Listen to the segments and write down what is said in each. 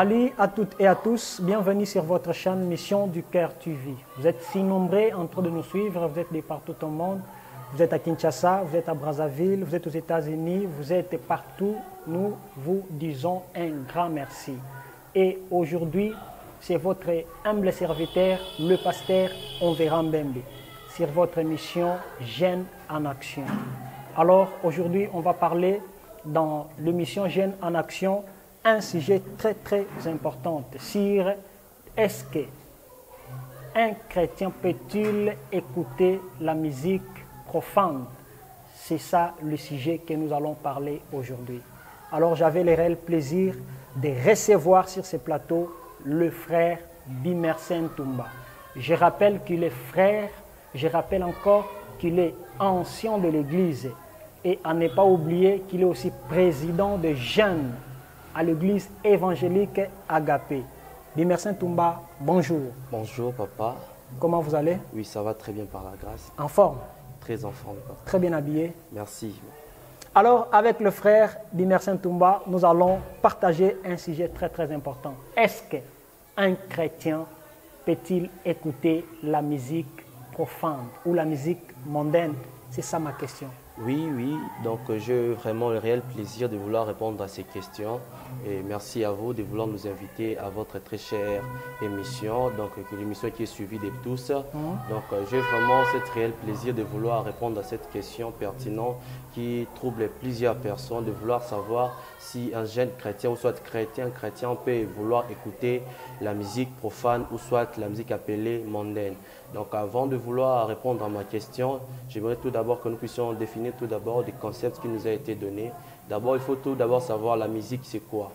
Salut à toutes et à tous, bienvenue sur votre chaîne Mission du Cœur TV. Vous êtes si nombreux en train de nous suivre, vous êtes de partout au monde. Vous êtes à Kinshasa, vous êtes à Brazzaville, vous êtes aux États-Unis, vous êtes partout. Nous vous disons un grand merci. Et aujourd'hui, c'est votre humble serviteur, le pasteur Onveran Mbembe, sur votre émission Jeunes en Action. Alors aujourd'hui, on va parler dans l'émission Jeunes en Action un sujet très très important sur est-ce qu'un chrétien peut-il écouter la musique profane? C'est ça le sujet que nous allons parler aujourd'hui. Alors j'avais le réel plaisir de recevoir sur ce plateau le frère Bimersen Toumba. Je rappelle qu'il est frère, je rappelle encore qu'il est ancien de l'Église et à ne pas oublier qu'il est aussi président de jeunes à l'église évangélique Agapé. Bimersen Toumba, bonjour. Bonjour papa. Comment vous allez? Oui, ça va très bien par la grâce. En forme? Très en forme. Papa. Très bien habillé. Merci. Alors, avec le frère Bimersen Toumba, nous allons partager un sujet très très important. Est-ce qu'un chrétien peut-il écouter la musique profane ou la musique mondaine? C'est ça ma question. Oui, donc j'ai vraiment le réel plaisir de vouloir répondre à ces questions et merci à vous de vouloir nous inviter à votre très chère émission, donc l'émission qui est suivie de tous. Donc j'ai vraiment ce réel plaisir de vouloir répondre à cette question pertinente qui trouble plusieurs personnes, de vouloir savoir si un jeune chrétien ou soit chrétien peut vouloir écouter la musique profane ou soit la musique appelée mondaine. Donc avant de vouloir répondre à ma question, j'aimerais tout d'abord que nous puissions définir tout d'abord des concepts qui nous a été donnés. D'abord, il faut tout d'abord savoir la musique c'est quoi.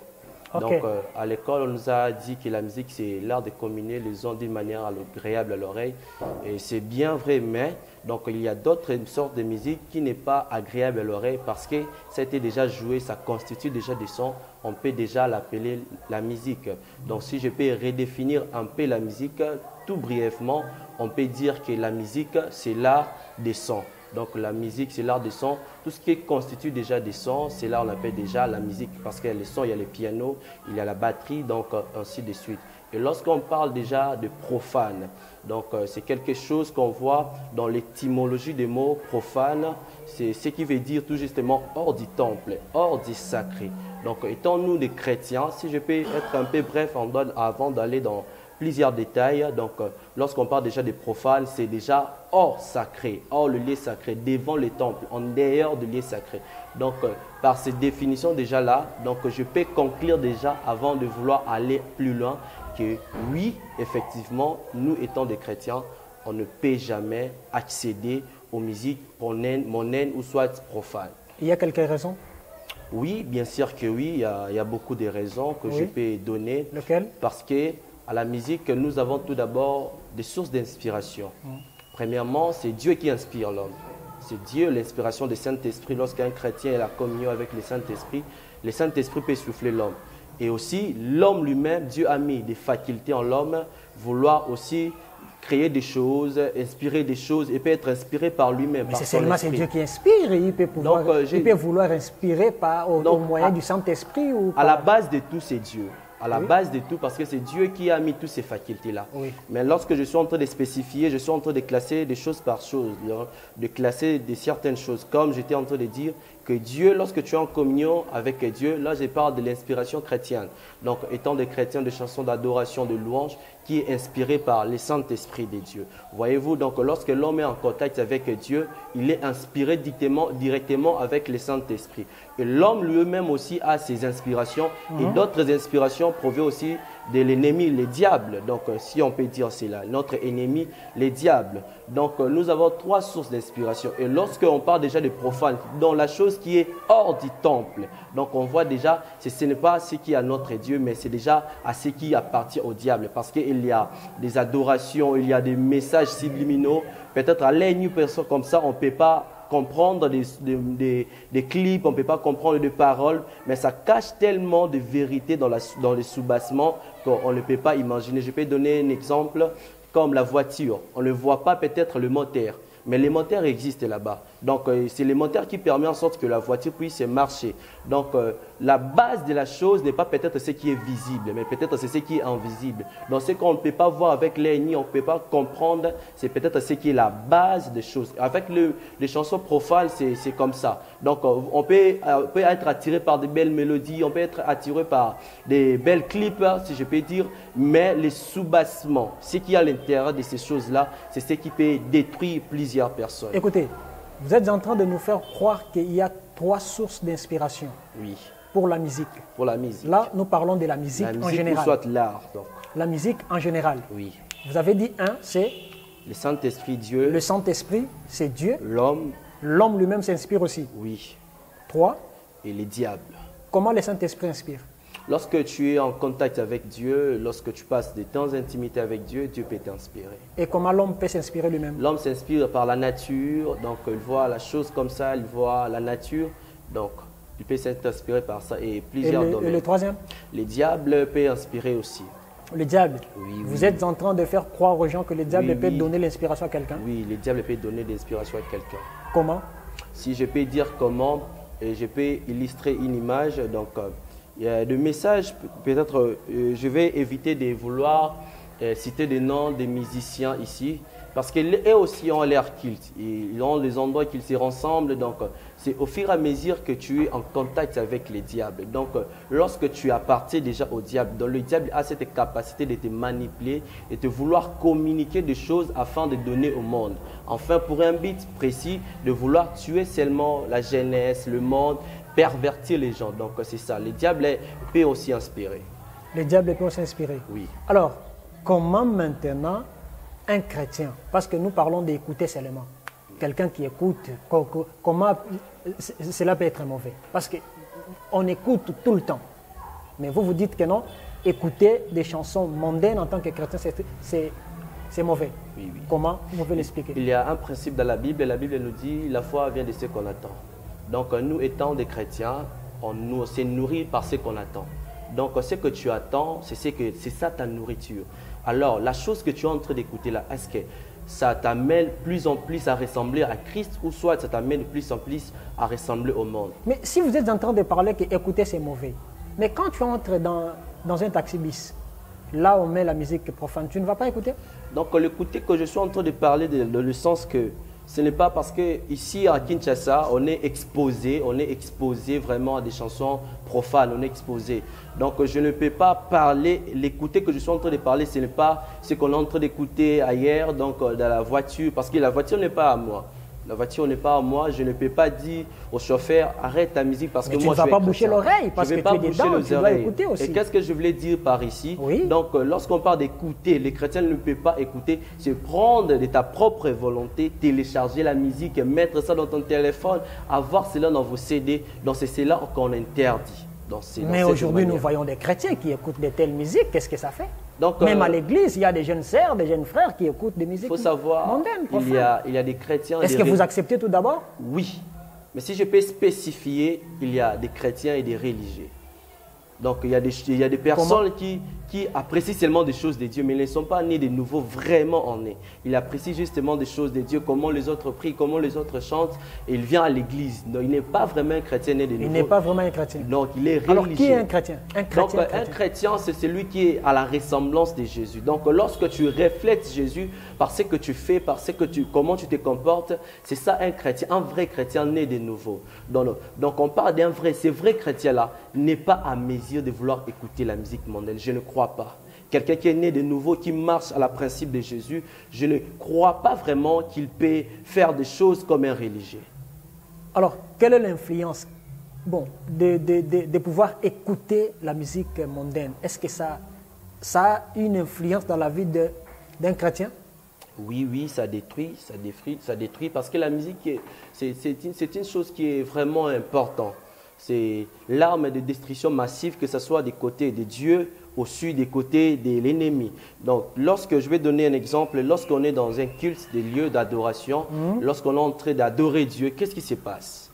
Okay. Donc à l'école, on nous a dit que la musique c'est l'art de combiner les ondes d'une manière agréable à l'oreille. Et c'est bien vrai, mais donc il y a d'autres sortes de musique qui n'est pas agréable à l'oreille parce que ça a été déjà joué, ça constitue déjà des sons. On peut déjà l'appeler la musique. Donc si je peux redéfinir un peu la musique, tout brièvement, on peut dire que la musique, c'est l'art des sons. Donc la musique, c'est l'art des sons. Tout ce qui constitue déjà des sons, c'est là on appelle déjà la musique. Parce qu'il y a les sons, il y a les pianos, il y a la batterie, donc ainsi de suite. Et lorsqu'on parle déjà de profane, donc c'est quelque chose qu'on voit dans l'étymologie des mots profane. C'est ce qui veut dire tout justement hors du temple, hors du sacré. Donc étant nous des chrétiens, si je peux être un peu bref avant d'aller dans plusieurs détails. Donc, lorsqu'on parle déjà des profanes, c'est déjà hors sacré, hors le lieu sacré, devant le temple, en dehors du lieu sacré. Donc, par cette définition déjà là, donc je peux conclure déjà avant de vouloir aller plus loin que oui, effectivement, nous étant des chrétiens, on ne peut jamais accéder aux musiques mondaines ou soit profanes. Il y a quelques raisons? Oui, bien sûr que oui, il y a beaucoup de raisons que je peux donner. Lesquelles? Parce que à la musique, nous avons tout d'abord des sources d'inspiration. Premièrement, c'est Dieu qui inspire l'homme. C'est Dieu, l'inspiration du Saint-Esprit. Lorsqu'un chrétien est la communion avec le Saint-Esprit peut souffler l'homme. Et aussi, l'homme lui-même, Dieu a mis des facultés en l'homme, vouloir aussi créer des choses, inspirer des choses et peut être inspiré par lui-même. Mais c'est seulement Dieu qui inspire et il peut vouloir inspirer au moyen du Saint-Esprit ou à la base de tout, c'est Dieu. À la base de tout, parce que c'est Dieu qui a mis toutes ces facultés-là. Oui. Mais lorsque je suis en train de spécifier, je suis en train de classer des choses par chose, de classer certaines choses. Comme j'étais en train de dire que Dieu, lorsque tu es en communion avec Dieu, là je parle de l'inspiration chrétienne. Donc étant des chrétiens de chansons d'adoration, de louange, qui est inspiré par le Saint-Esprit de Dieu. Voyez-vous, donc lorsque l'homme est en contact avec Dieu, il est inspiré directement avec le Saint-Esprit. Et l'homme lui-même aussi a ses inspirations et d'autres inspirations proviennent aussi de l'ennemi, le diable. Donc si on peut dire cela, notre ennemi, les diables. Donc nous avons trois sources d'inspiration. Et lorsqu'on parle déjà de profane, dans la chose qui est hors du temple, donc on voit déjà, ce n'est pas ce qui est à notre Dieu, mais c'est déjà à ce qui appartient au diable. Parce qu'il y a des adorations, il y a des messages subliminaux. Peut-être à l'œil nu, personne comme ça, on ne peut pas comprendre des clips, on ne peut pas comprendre des paroles, mais ça cache tellement de vérité dans les sous-bassements qu'on ne peut pas imaginer. Je peux donner un exemple comme la voiture. On ne voit pas peut-être le moteur, mais les moteurs existent là-bas. Donc, c'est le moteur qui permet en sorte que la voiture puisse marcher. Donc, la base de la chose n'est pas peut-être ce qui est visible, mais peut-être c'est ce qui est invisible. Donc, ce qu'on ne peut pas voir avec l'œil, ni on ne peut pas comprendre, c'est peut-être ce qui est la base des choses. Avec les chansons profanes, c'est comme ça. Donc, on peut être attiré par des belles mélodies, on peut être attiré par des belles clips, si je peux dire, mais les sous-bassements, ce qu'il y a à l'intérieur de ces choses-là, c'est ce qui peut détruire plusieurs personnes. Écoutez, vous êtes en train de nous faire croire qu'il y a 3 sources d'inspiration Oui. pour la musique. Pour la musique. Là, nous parlons de la musique en général. Ou soit l'art, donc. La musique en général. Oui. Vous avez dit c'est le Saint-Esprit, Dieu. Le Saint-Esprit, c'est Dieu. L'homme. L'homme lui-même s'inspire aussi. Oui. 3. Et les diables. Comment le Saint-Esprit inspire? Lorsque tu es en contact avec Dieu, lorsque tu passes des temps d'intimité avec Dieu, Dieu peut t'inspirer. Et comment l'homme peut s'inspirer lui-même? L'homme s'inspire par la nature, donc il voit la chose comme ça, il voit la nature, donc il peut s'inspirer par ça et plusieurs domaines. Et le 3e? Les diables peuvent inspirer aussi. Le diable? Oui, Vous êtes en train de faire croire aux gens que le diable peut donner l'inspiration à quelqu'un? Oui, le diable peut donner l'inspiration à quelqu'un. Comment? Si je peux dire comment, et je peux illustrer une image, donc il y a des messages, peut-être je vais éviter de vouloir citer des noms des musiciens ici, parce qu'eux aussi ont leur culte, ils ont les endroits qu'ils se rassemblent, donc c'est au fur et à mesure que tu es en contact avec les diables. Donc lorsque tu appartiens déjà au diable, donc le diable a cette capacité de te manipuler et de vouloir communiquer des choses afin de donner au monde. Enfin, pour un but précis, de vouloir tuer seulement la jeunesse, le monde, pervertir les gens. Donc c'est ça, le diable peut aussi inspirer. Le diable peut aussi inspirer? Oui. Alors, comment maintenant un chrétien, parce que nous parlons d'écouter seulement, quelqu'un qui écoute, comment cela peut être mauvais? Parce qu'on écoute tout le temps. Mais vous dites que non, écouter des chansons mondaines en tant que chrétien, c'est mauvais. Oui, oui. Comment vous pouvez l'expliquer? Il y a un principe dans la Bible, et la Bible nous dit la foi vient de ce qu'on attend. Donc nous étant des chrétiens, on s'est nourris par ce qu'on attend. Donc ce que tu attends, c'est ça ta nourriture. Alors la chose que tu es en train d'écouter là, est-ce que ça t'amène plus en plus à ressembler à Christ ou soit ça t'amène plus en plus à ressembler au monde? Mais si vous êtes en train de parler que écouter c'est mauvais, mais quand tu entres dans un taxi bis, là on met la musique profane, tu ne vas pas écouter? Donc l'écouter que je suis en train de parler dans le sens que ce n'est pas parce qu'ici à Kinshasa, on est exposé vraiment à des chansons profanes, on est exposé. Donc je ne peux pas parler, l'écouter que je suis en train de parler, ce n'est pas ce qu'on est en train d'écouter ailleurs, donc dans la voiture, parce que la voiture n'est pas à moi. La voiture n'est pas à moi, je ne peux pas dire au chauffeur arrête ta musique parce que moi je suis chrétien. Tu ne vas pas boucher l'oreille parce que tu es dedans, tu dois écouter aussi. Et qu'est-ce que je voulais dire par ici? Oui. Donc lorsqu'on parle d'écouter, les chrétiens ne peuvent pas écouter, c'est prendre de ta propre volonté, télécharger la musique, mettre ça dans ton téléphone, avoir cela dans vos CD, donc c'est cela qu'on interdit. Mais aujourd'hui nous voyons des chrétiens qui écoutent de telles musiques, qu'est-ce que ça fait? Donc, même à l'église, il y a des jeunes sœurs, des jeunes frères qui écoutent des musiques mondaines. Il faut savoir, il y a des chrétiens. Est-ce que vous acceptez tout d'abord? Oui. Mais si je peux spécifier, il y a des chrétiens et des religieux. Donc il y a des personnes qui apprécient seulement des choses de Dieu, mais ils ne sont pas nés de nouveau, vraiment en nés. Ils apprécient justement des choses de Dieu, comment les autres prient, comment les autres chantent, et il vient à l'église. Donc il n'est pas vraiment un chrétien né de nouveau. Il n'est pas vraiment un chrétien. Donc il est religieux. Alors qui est un chrétien? Un chrétien, c'est celui qui est à la ressemblance de Jésus. Donc lorsque tu reflètes Jésus par ce que tu fais, comment tu te comportes, c'est ça un chrétien, un vrai chrétien né de nouveau. Donc on parle d'un vrai, ce vrai chrétien-là n'est pas à mesure de vouloir écouter la musique mondaine. Je ne crois pas. Quelqu'un qui est né de nouveau, qui marche à la principe de Jésus, je ne crois pas vraiment qu'il peut faire des choses comme un religieux. Alors, quelle est l'influence de pouvoir écouter la musique mondaine? Est-ce que ça a une influence dans la vie d'un chrétien? Oui, ça détruit parce que la musique, c'est une chose qui est vraiment importante. C'est l'arme de destruction massive, que ce soit des côtés de Dieu ou des côtés de l'ennemi. Donc, lorsque je vais donner un exemple, lorsqu'on est dans un culte, des lieux d'adoration, lorsqu'on est en train d'adorer Dieu, qu'est-ce qui se passe?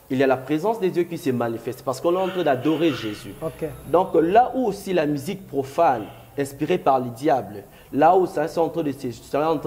Il y a la présence de Dieu qui se manifeste parce qu'on est en train d'adorer Jésus. Okay. Donc, là où aussi la musique profane inspiré par le diable. Là où ça est en train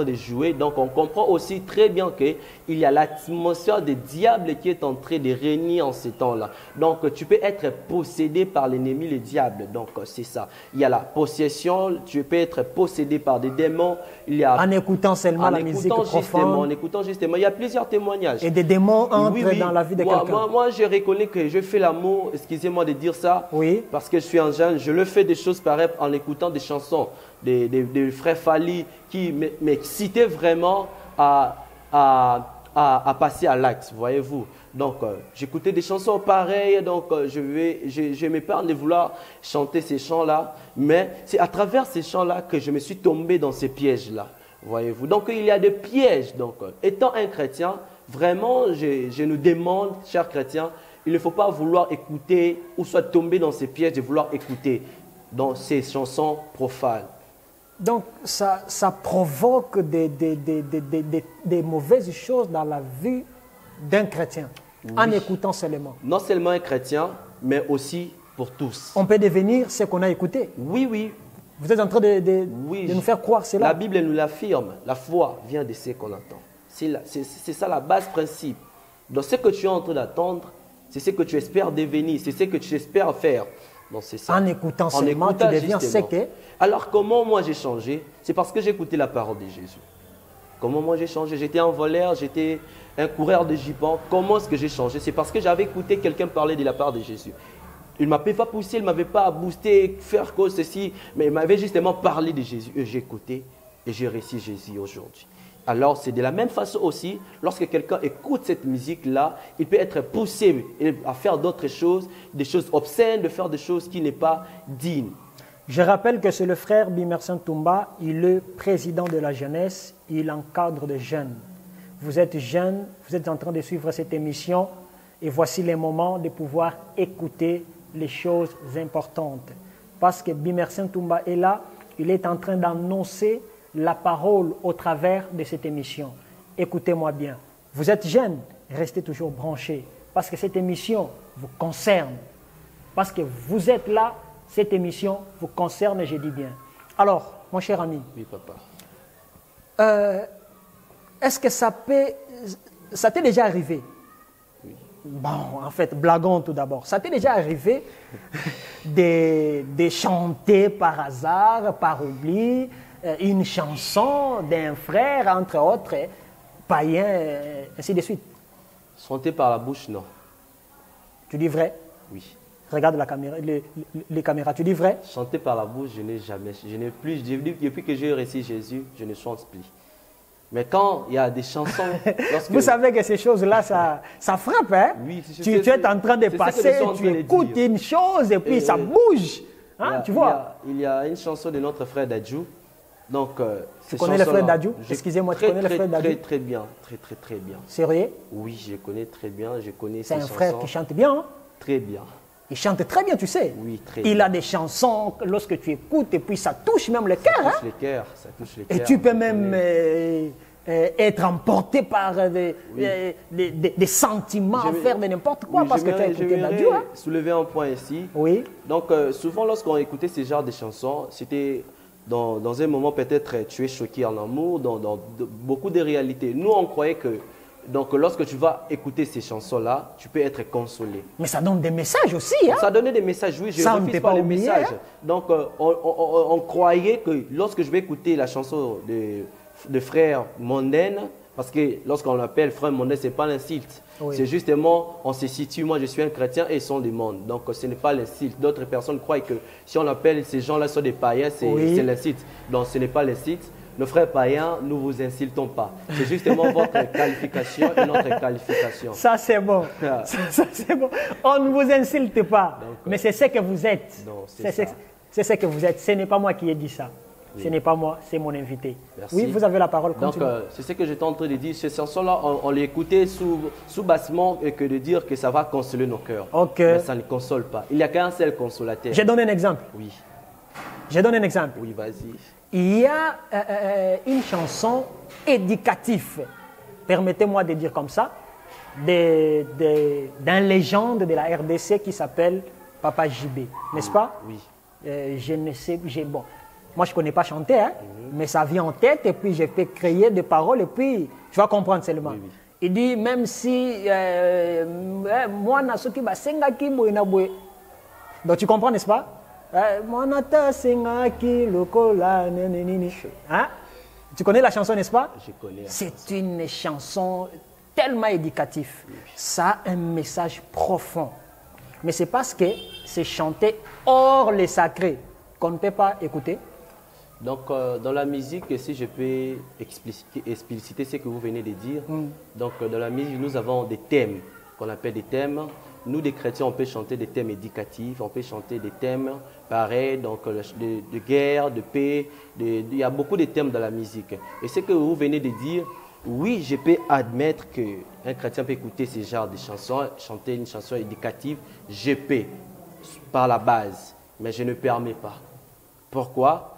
de jouer, donc on comprend aussi très bien qu'il y a l'atmosphère des diables qui est en train de régner en ces temps-là. Donc tu peux être possédé par l'ennemi, le diable. Donc c'est ça. Il y a la possession, tu peux être possédé par des démons. Il y a, en écoutant seulement la musique profonde. En écoutant justement, il y a plusieurs témoignages. Et des démons entrent dans la vie de quelqu'un. Moi, je reconnais que je fais l'amour, excusez-moi de dire ça, oui. Parce que je suis un jeune, je le fais des choses pareilles en écoutant des chansons, des frères Fali qui m'excitaient vraiment à passer à l'acte, voyez-vous. Donc, j'écoutais des chansons pareilles, donc je m'épargne de vouloir chanter ces chants-là, mais c'est à travers ces chants-là que je me suis tombé dans ces pièges-là, voyez-vous. Donc, il y a des pièges. Donc, étant un chrétien, vraiment, je nous demande, chers chrétiens, il ne faut pas vouloir écouter ou soit tomber dans ces pièges de vouloir écouter dans ces chansons profanes. Donc, ça provoque des mauvaises choses dans la vie d'un chrétien, oui. En écoutant seulement. Non seulement un chrétien, mais aussi pour tous. On peut devenir ce qu'on a écouté. Oui, oui. Vous êtes en train de nous faire croire cela. La Bible nous l'affirme. La foi vient de ce qu'on entend. C'est ça la base principe. Donc, ce que tu es en train d'attendre, c'est ce que tu espères devenir, c'est ce que tu espères faire. Donc, c'est ça. En écoutant seulement, tu deviens ce que... Alors, comment moi j'ai changé? C'est parce que j'ai écouté la parole de Jésus. Comment moi j'ai changé? J'étais un voleur, j'étais un coureur de jupons. Comment est-ce que j'ai changé? C'est parce que j'avais écouté quelqu'un parler de la part de Jésus. Il ne m'avait pas poussé, il ne m'avait pas boosté, faire cause ceci, mais il m'avait justement parlé de Jésus. Et j'ai écouté et j'ai réussi Jésus aujourd'hui. Alors, c'est de la même façon aussi, lorsque quelqu'un écoute cette musique-là, il peut être poussé à faire d'autres choses, des choses obscènes, de faire des choses qui n'est pas dignes. Je rappelle que c'est le frère Bimerson Toumba, il est président de la jeunesse, il encadre des jeunes. Vous êtes jeunes, vous êtes en train de suivre cette émission et voici les moments de pouvoir écouter les choses importantes. Parce que Bimerson Toumba est là, il est en train d'annoncer la parole au travers de cette émission. Écoutez-moi bien. Vous êtes jeunes, restez toujours branchés parce que cette émission vous concerne. Parce que vous êtes là, cette émission vous concerne et je dis bien. Alors, mon cher ami. Oui, papa. Est-ce que ça t'est déjà arrivé? Oui. Bon, en fait, blaguons tout d'abord. Ça t'est déjà arrivé de chanter par hasard, par oubli, une chanson d'un frère, entre autres, païen, ainsi de suite? Chanter par la bouche, non. Tu dis vrai? Oui. Regarde la caméra, les caméras, tu dis vrai? Chanter par la bouche, je n'ai jamais, je n'ai plus, depuis que j'ai reçu Jésus, je ne chante plus. Mais quand il y a des chansons... Vous savez que ces choses-là, ça frappe, hein? Oui, tu es en train de passer, tu écoutes une chose et puis ça bouge. Hein, tu vois? Il y a une chanson de notre frère Dadjou. Donc, tu connais le frère Dadjou? Excusez-moi, tu connais le frère Dadjou? Très bien, très bien. Sérieux? Oui, je connais très bien, je connais ses chansons. C'est un frère qui chante bien, hein? Très bien. Il chante très bien, tu sais. Oui, très bien. Il a des chansons, lorsque tu écoutes, et puis ça touche même le cœur. Ça touche les cœurs, ça touche les cœurs. Et tu peux même être emporté par des sentiments à faire de n'importe quoi, parce que tu as écouté Dadjou. Hein? Soulever un point ici. Oui. Donc, souvent, lorsqu'on écoutait ce genre de chansons, c'était dans un moment peut-être tu es choqué en amour, dans beaucoup de réalités. Nous, on croyait que donc, lorsque tu vas écouter ces chansons-là, tu peux être consolé. Mais ça donne des messages aussi, hein? Ça donnait des messages, oui, je ne refuse pas les messages. Donc, on croyait que lorsque je vais écouter la chanson de frère mondaine, parce que lorsqu'on l'appelle frère mondaine, ce n'est pas l'insulte. Oui. C'est justement, on se situe, moi je suis un chrétien et ils sont des mondes. Donc, ce n'est pas l'insulte. D'autres personnes croient que si on appelle ces gens-là sont des païens, c'est l'insulte. Donc, ce n'est pas l'insulte. Nos frères païens, nous ne vous insultons pas. C'est justement votre qualification et notre qualification. Ça, c'est bon. Ça, c'est bon. On ne vous insulte pas, donc, mais c'est ce que vous êtes. C'est ce que vous êtes. Ce n'est pas moi qui ai dit ça. Oui. Ce n'est pas moi, c'est mon invité. Merci. Oui, vous avez la parole. Donc, c'est ce que j'étais en train de dire. Ces chansons-là, on les écoutait sous bassement et que de dire que ça va consoler nos cœurs. Ok. Mais ça ne console pas. Il n'y a qu'un seul consolateur. Je donne un exemple. Oui. Je donne un exemple. Oui, vas-y. Il y a une chanson éducative, permettez-moi de dire comme ça, d'un légende de la RDC qui s'appelle Papa JB, n'est-ce pas? Oui. Je ne sais, bon. Moi, je ne connais pas chanter, hein, mais ça vient en tête et puis je peux créer des paroles et puis tu vas comprendre seulement. Oui, oui. Il dit, même si moi, Nasuki, Sengaki, Moinabwe. Donc tu comprends, n'est-ce pas? Monata Sengaki, Lokola, Nenenini. Hein? Tu connais la chanson, n'est-ce pas? Je connais. C'est une chanson tellement éducative. Ça a un message profond. Mais c'est parce que c'est chanté hors les sacrés qu'on ne peut pas écouter. Donc, dans la musique, si je peux expliciter ce que vous venez de dire, donc dans la musique, nous avons des thèmes qu'on appelle des thèmes. Nous, des chrétiens, on peut chanter des thèmes éducatifs, on peut chanter des thèmes pareils, donc de guerre, de paix. Il y a beaucoup de thèmes dans la musique. Et ce que vous venez de dire, oui, je peux admettre qu'un chrétien peut écouter ce genre de chansons, chanter une chanson éducative, je peux, par la base, mais je ne permets pas. Pourquoi?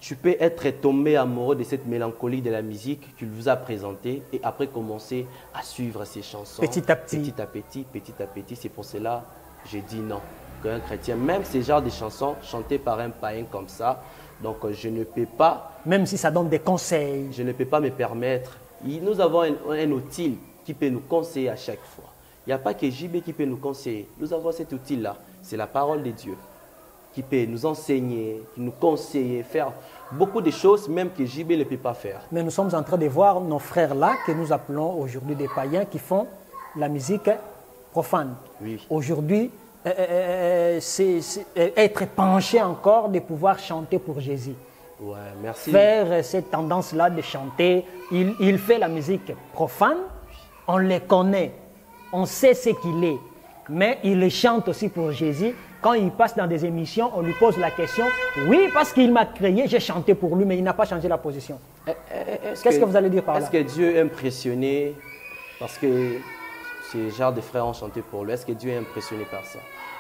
Tu peux être tombé amoureux de cette mélancolie de la musique qu'il vous a présentée et après commencer à suivre ces chansons. Petit à petit. Petit à petit, petit à petit. C'est pour cela que je dis non. Qu'un chrétien, même ces genres de chansons chantées par un païen comme ça, donc je ne peux pas... Même si ça donne des conseils. Je ne peux pas me permettre. Nous avons un outil qui peut nous conseiller à chaque fois. Il n'y a pas que JB qui peut nous conseiller. Nous avons cet outil-là. C'est la parole de Dieu qui peut nous enseigner, qui nous conseiller, faire beaucoup de choses, même que JB ne peut pas faire. Mais nous sommes en train de voir nos frères là, que nous appelons aujourd'hui des païens, qui font la musique profane. Oui. Aujourd'hui, c'est être penché encore de pouvoir chanter pour Jésus. Ouais, merci. Faire cette tendance-là de chanter, il fait la musique profane, on le connaît, on sait ce qu'il est, mais il le chante aussi pour Jésus. Quand il passe dans des émissions, on lui pose la question, oui, parce qu'il m'a créé, j'ai chanté pour lui, mais il n'a pas changé la position. Qu'est-ce que vous allez dire par là? Est-ce que Dieu est impressionné parce que ces genres de frères ont chanté pour lui? Est-ce que Dieu est impressionné par ça?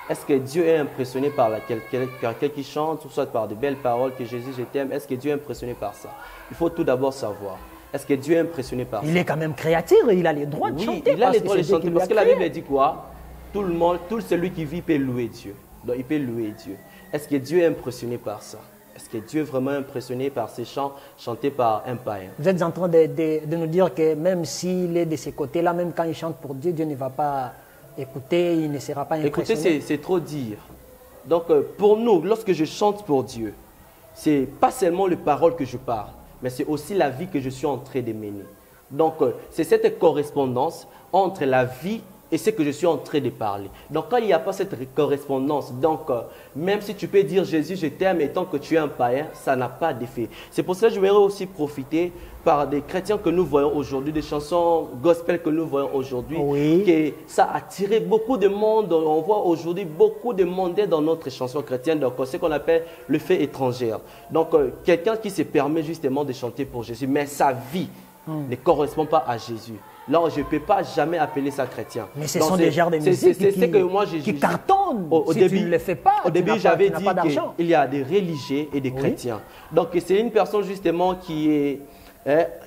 Est-ce que Dieu est impressionné par quelqu'un qui chante, ou soit par de belles paroles que Jésus, je t'aime? Est-ce que Dieu est impressionné par ça? Il faut tout d'abord savoir. Est-ce que Dieu est impressionné par ça? Il est quand même créatif, il a les droits de chanter. Oui, il a les droits de chanter parce que la Bible dit quoi? Tout le monde, tout celui qui vit peut louer Dieu. Donc il peut louer Dieu. Est-ce que Dieu est impressionné par ça? Est-ce que Dieu est vraiment impressionné par ces chants chantés par un païen? Vous êtes en train de nous dire que même s'il est de ces côtés-là, même quand il chante pour Dieu, Dieu ne va pas écouter, il ne sera pas impressionné. Écoutez, c'est trop dire. Donc pour nous, lorsque je chante pour Dieu, c'est pas seulement les paroles que je parle, mais c'est aussi la vie que je suis en train de mener. Donc c'est cette correspondance entre la vie et ce que je suis en train de parler. Donc quand il n'y a pas cette correspondance, donc même si tu peux dire Jésus je t'aime et tant que tu es un païen, ça n'a pas d'effet. C'est pour ça que je voudrais aussi profiter par des chrétiens que nous voyons aujourd'hui, des chansons gospel que nous voyons aujourd'hui, oui, que ça a attiré beaucoup de monde. On voit aujourd'hui beaucoup de monde dans notre chanson chrétienne, donc ce qu'on appelle le fait étrangère. Donc quelqu'un qui se permet justement de chanter pour Jésus, mais sa vie ne correspond pas à Jésus. Là, je ne peux pas jamais appeler ça chrétien. Mais ce sont des genres de musique qui cartonnent. Si tu ne le fais pas, au début, j'avais dit qu'il y a des religieux et des chrétiens. Donc, c'est une personne justement qui est...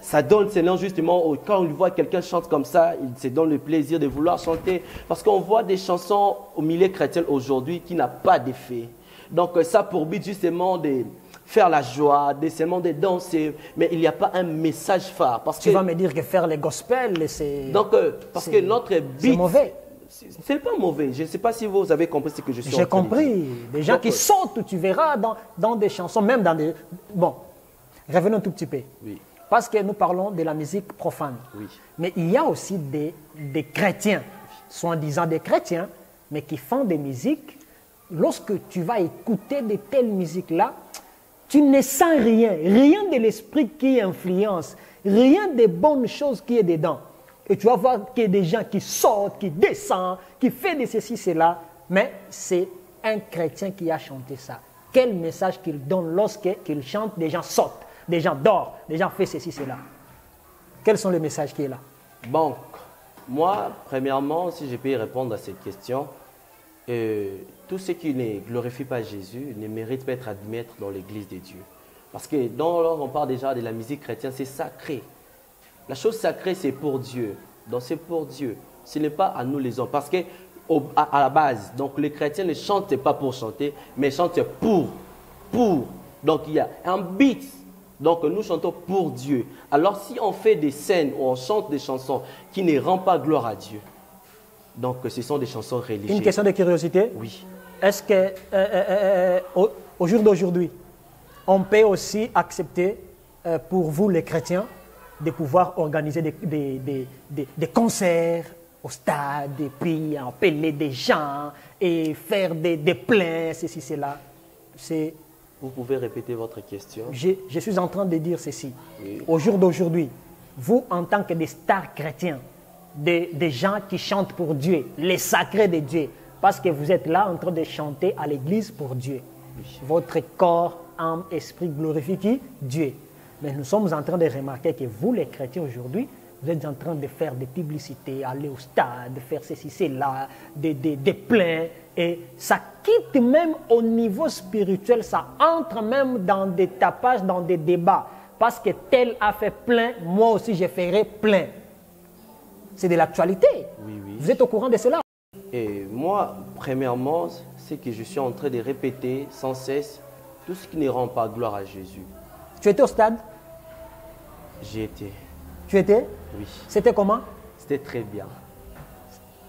ça donne ce nom justement, quand on voit quelqu'un chante comme ça, il se donne le plaisir de vouloir chanter. Parce qu'on voit des chansons au milieu chrétien aujourd'hui qui n'ont pas d'effet. Donc, ça pour but justement de... faire la joie, seulement de danser, mais il n'y a pas un message phare. Parce tu vas me dire que faire les gospels, c'est... Donc, parce que notre but... C'est mauvais. C'est pas mauvais. Je ne sais pas si vous avez compris ce que je suis en train de dire. J'ai compris. Des gens qui sautent, tu verras, dans des chansons, même dans des... Bon, revenons un tout petit peu. Oui. Parce que nous parlons de la musique profane. Oui. Mais il y a aussi des chrétiens, soi-disant des chrétiens, mais qui font des musiques. Lorsque tu vas écouter de telles musiques-là, tu ne sens rien, rien de l'esprit qui influence, rien des bonnes choses qui est dedans. Et tu vas voir qu'il y a des gens qui sortent, qui descendent, qui font de ceci, cela. Mais c'est un chrétien qui a chanté ça. Quel message qu'il donne lorsqu'il chante, des gens sortent, des gens dorment, des gens font ceci, cela. Quels sont les messages qui est là? Bon, moi, premièrement, si je peux y répondre à cette question, tout ce qui ne glorifie pas Jésus ne mérite pas d'être admis dans l'église de Dieu. Parce que lorsqu'on on parle déjà de la musique chrétienne, c'est sacré. La chose sacrée, c'est pour Dieu. Donc c'est pour Dieu. Ce n'est pas à nous les hommes. Parce qu'à la base, donc les chrétiens ne chantent pas pour chanter, mais chantent pour Donc il y a un beat. Donc nous chantons pour Dieu. Alors si on fait des scènes où on chante des chansons qui ne rendent pas gloire à Dieu, donc ce sont des chansons religieuses. Une question de curiosité. Oui. Est-ce que au jour d'aujourd'hui, on peut aussi accepter pour vous les chrétiens de pouvoir organiser des concerts au stade et puis appeler des gens et faire des pleins, ceci, cela. Vous pouvez répéter votre question? Je suis en train de dire ceci. Oui. Au jour d'aujourd'hui, vous, en tant que des stars chrétiens, des gens qui chantent pour Dieu, les sacrés de Dieu, parce que vous êtes là en train de chanter à l'église pour Dieu. Oui. Votre corps, âme, esprit glorifie qui? Dieu. Mais nous sommes en train de remarquer que vous, les chrétiens aujourd'hui, vous êtes en train de faire des publicités, aller au stade, faire ceci, cela, des pleins. Et ça quitte même au niveau spirituel, ça entre même dans des tapages, dans des débats. Parce que tel a fait plein, moi aussi je ferai plein. C'est de l'actualité. Oui, oui. Vous êtes au courant de cela? Et moi, premièrement, c'est que je suis en train de répéter sans cesse tout ce qui ne rend pas gloire à Jésus. Tu étais au stade? J'y étais. Tu étais? Oui. C'était comment? C'était très bien.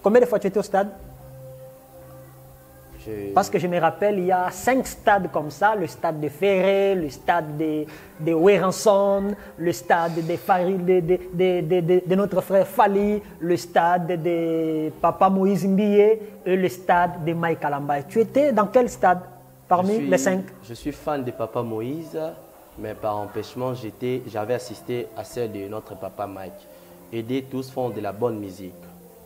Combien de fois tu étais au stade? Parce que je me rappelle, il y a 5 stades comme ça, le stade de Ferré, le stade de Werenson, le stade de notre frère Fali, le stade de Papa Moïse Mbiye et le stade de Mike Kalamba. Tu étais dans quel stade parmi les 5? Je suis fan de Papa Moïse, mais par empêchement, j'avais assisté à celle de notre Papa Mike. Et tous font de la bonne musique.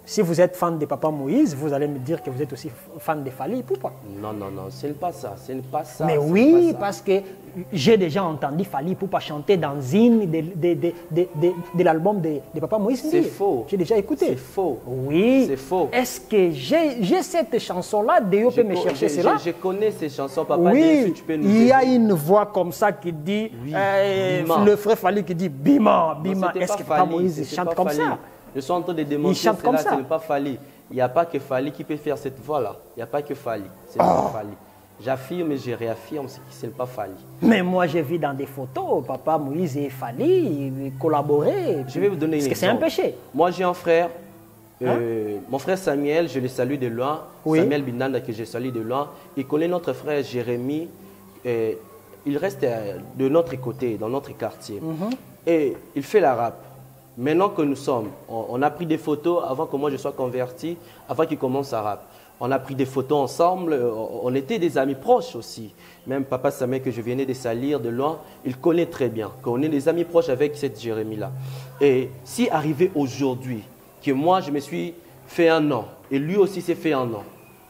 Si vous êtes fan de Papa Moïse, vous allez me dire que vous êtes aussi fan de Fali. Pourquoi? Non, non, non, ce n'est pas ça. Ce n'est pas ça. Mais oui, parce que j'ai déjà entendu Fali Poupa chanter dans une de l'album de Papa Moïse. C'est faux. J'ai déjà écouté. C'est faux. Oui. C'est faux. Est-ce que j'ai cette chanson-là? Dieu peut me chercher cela? Je connais ces chansons, Papa. Oui, si tu peux nous il y a une voix comme ça qui dit, oui, le frère Fali qui dit Bima, Bima. Est-ce que Papa Moïse chante comme ça? Je suis en train de démontrer cela, ce n'est pas Fali. Il n'y a pas que Fali qui peut faire cette voix-là. Il n'y a pas que Fali. Ce n'est pas Fali. J'affirme et je réaffirme ce n'est pas Fali. Mais moi, j'ai vu dans des photos, Papa Moïse et Fali collaborer. Je vais vous donner une exemple. Est-ce que c'est un péché? Moi, j'ai un frère. Mon frère Samuel, je le salue de loin. Oui. Samuel Binanda, que je salue de loin. Il connaît notre frère Jérémie. Il reste de notre côté, dans notre quartier. Et il fait la rap. Maintenant que nous sommes, on a pris des photos avant que moi je sois converti, avant qu'il commence à rap. On a pris des photos ensemble, on était des amis proches aussi. Même Papa Samuel que je venais de salir de loin, il connaît très bien qu'on est des amis proches avec cette Jérémie-là. Et si arrivé aujourd'hui, que moi je me suis fait un an, et lui aussi s'est fait un an,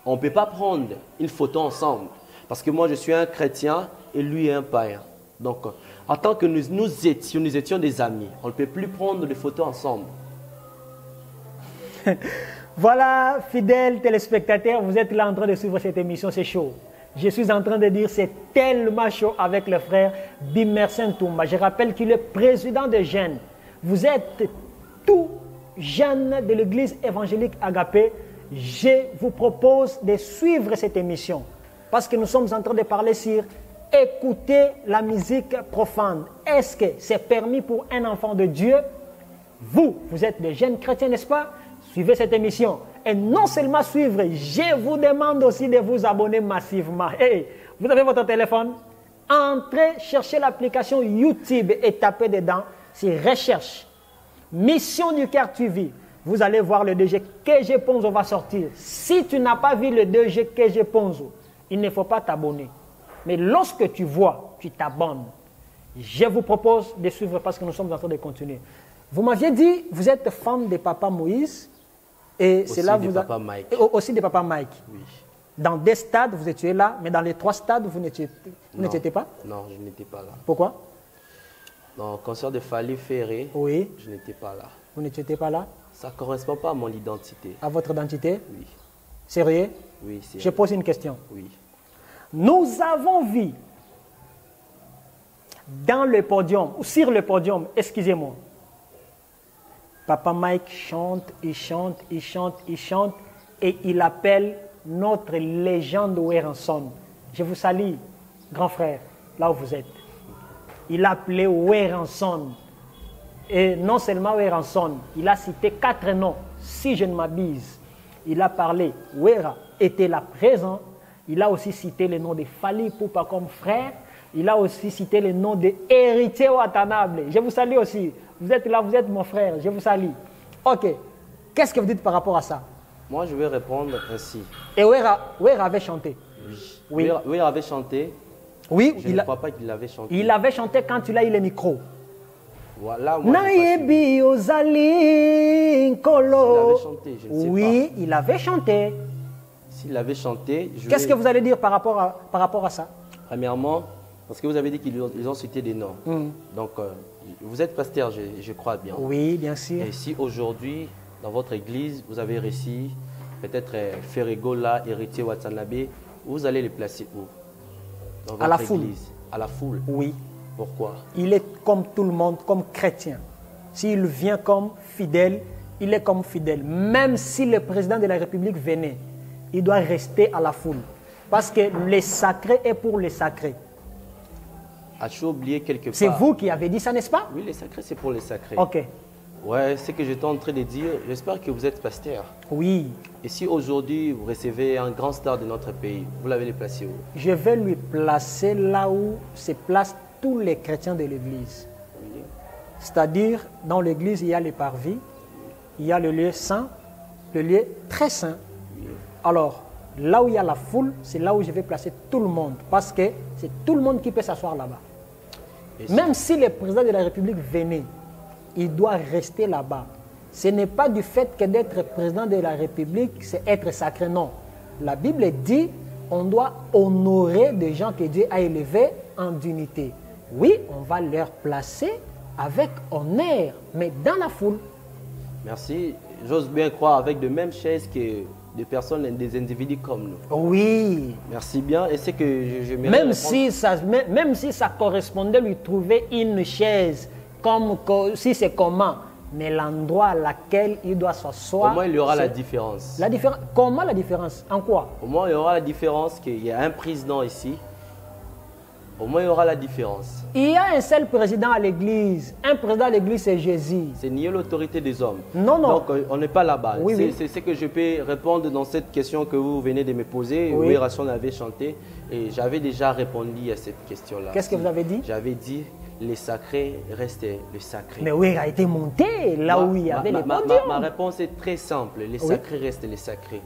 on ne peut pas prendre une photo ensemble. Parce que moi je suis un chrétien et lui est un païen. Donc, en tant que nous étions des amis, on ne peut plus prendre des photos ensemble. Voilà, fidèles téléspectateurs, vous êtes là en train de suivre cette émission, c'est chaud. Je suis en train de dire c'est tellement chaud avec le frère Bimersen Toumba. Je rappelle qu'il est président de jeunes. Vous êtes tout jeunes de l'église évangélique Agapé. Je vous propose de suivre cette émission parce que nous sommes en train de parler sur écouter la musique profane. Est-ce que c'est permis pour un enfant de Dieu? Vous êtes des jeunes chrétiens, n'est-ce pas? Suivez cette émission. Et non seulement suivre, je vous demande aussi de vous abonner massivement. Hey, vous avez votre téléphone? Entrez, cherchez l'application YouTube et tapez dedans sur recherche. Mission du cœur TV. Vous allez voir le DG KG Ponzo va sortir. Si tu n'as pas vu le DG KG Ponzo, il ne faut pas t'abonner. Mais lorsque tu vois, tu t'abonnes. Je vous propose de suivre parce que nous sommes en train de continuer. Vous m'aviez dit, vous êtes fan de Papa Moïse et c'est là vous Papa Mike. Et aussi de Papa Mike. Oui. Dans des stades, vous étiez là, mais dans les 3 stades, vous n'étiez pas? Non, je n'étais pas là. Pourquoi? Dans le concert de Fali Ferré, oui. Je n'étais pas là. Vous n'étiez pas là? Ça ne correspond pas à mon identité. À votre identité? Oui. Sérieux? Oui, c'est. Je pose une question. Oui. Nous avons vu dans le podium, ou sur le podium, excusez-moi, Papa Mike chante, il chante, il chante, il chante, et il appelle notre légende Werenson. Je vous salue, grand frère. là où vous êtes. Il a appelé Weranson. Et non seulement Weranson, il a cité 4 noms, si je ne m'abuse. Il a parlé, Wera était là présent. Il a aussi cité le nom de Fally Ipupa comme frère. Il a aussi cité le nom de Héritier Watanabe. Je vous salue aussi. Vous êtes là, vous êtes mon frère. Je vous salue. Ok. Qu'est-ce que vous dites par rapport à ça? Moi, je vais répondre ainsi. Et Wera avait chanté. Oui. Wera avait chanté. Oui, je ne crois pas qu'il avait chanté. Il avait chanté quand il a eu le micro. Voilà, moi, Naïbi Ozali Nkolo. S'il avait chanté, je ne sais pas. Oui, il avait chanté. S'il avait chanté, Qu'est-ce que vous allez dire par rapport à ça? Premièrement, parce que vous avez dit qu'ils ont cité des noms. Donc, vous êtes pasteur, je crois bien. Oui, bien sûr. Et si aujourd'hui, dans votre église, vous avez réussi, peut-être Ferregola, Héritier Watanabe, vous allez les placer où? Dans votre à la foule. Église. À la foule. Oui. Pourquoi? Il est comme tout le monde, comme chrétien. S'il vient comme fidèle, il est comme fidèle. Même si le président de la République venait, il doit rester à la foule. Parce que le sacré est pour les sacrés. As-tu oublié quelque part? C'est vous qui avez dit ça, n'est-ce pas? Oui, les sacrés, c'est pour les sacrés. Ok. Ouais, c'est ce que j'étais en train de dire. J'espère que vous êtes pasteur. Oui. Et si aujourd'hui, vous recevez un grand star de notre pays, vous l'avez les placé où? Je vais lui placer là où se placent tous les chrétiens de l'Église. Oui. C'est-à-dire, dans l'Église, il y a les parvis, il y a le lieu saint, le lieu très saint. Oui. Alors, là où il y a la foule, c'est là où je vais placer tout le monde. Parce que c'est tout le monde qui peut s'asseoir là-bas. Même si le président de la République venait, il doit rester là-bas. Ce n'est pas du fait que d'être président de la République, c'est être sacré, non. La Bible dit, on doit honorer des gens que Dieu a élevés en dignité. Oui, on va leur placer avec honneur, mais dans la foule. Merci. J'ose bien croire avec de mêmes chaises que des personnes, des individus comme nous. Oui. Merci bien. Et c'est que je même si ça correspondait lui trouver une chaise, comme si c'est comment, mais l'endroit à laquelle il doit s'asseoir. Au moins, il y aura la différence. La différence. Comment la différence? En quoi? Au moins, il y aura la différence qu'il y a un président ici. Au moins, il y aura la différence. Il y a un seul président à l'église. Un président à l'église, c'est Jésus. C'est nier l'autorité des hommes. Non, non. Donc, on n'est pas là-bas. Oui, oui. C'est ce que je peux répondre dans cette question que vous venez de me poser. Oui. Oui, Rasson avait chanté. Et j'avais déjà répondu à cette question-là. Qu'est-ce que vous avez dit? J'avais dit, les sacrés restaient les sacrés. Mais oui, il a été monté là où il y avait les podiums. Ma réponse est très simple. Les sacrés restent les sacrés.